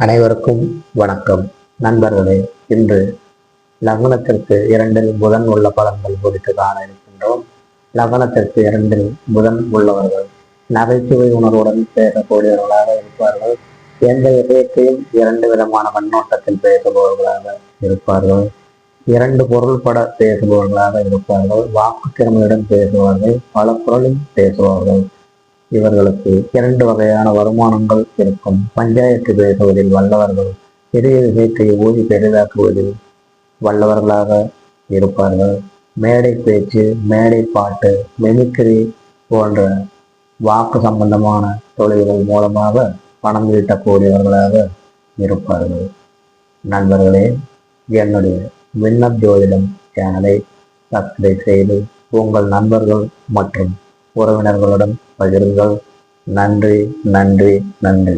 அனைவருக்கும் வணக்கம். நண்பர்களே, இன்று லக்னத்திற்கு 2 புதன் உள்ள பலன்கள் குறித்து காண இருக்கின்றோம். லக்னத்திற்கு 2 புதன் உள்ளவர்கள் நகைச்சுவை உணர்வுடன் பேசக்கூடியவர்களாக இருப்பார்கள். எந்த விஷயத்தையும் 2 விதமான கண்ணோட்டத்தில் பேசுபவர்களாக இருப்பார்கள். 2 பொருள்பட பேசுபவர்களாக இருப்பார்கள். வாக்கு திறமையுடன் பேசுவார்கள். பல குரலில் பேசுவார்கள். இவர்களுக்கு 2 வகையான வருமானங்கள் இருக்கும். பஞ்சாயத்து பேசுவதில் வல்லவர்கள். பெரிய விஷயத்தை ஊதி பெரிதாக்குவதில் வல்லவர்களாக இருப்பார்கள். மேடை பேச்சு, மேடை பாட்டு, மெமிக்ரி போன்ற வாக்கு சம்பந்தமான தொழில்கள் மூலமாக பணம் ஈட்டக்கூடியவர்களாக இருப்பார்கள். நண்பர்களே, என்னுடைய விண்ணப் ஜோதிடம் சேனலை சப்ஸ்கிரைப் செய்து உங்கள் நண்பர்கள் மற்றும் உறவினர்களுடன் பகிருங்கள். நன்றி, நன்றி, நன்றி.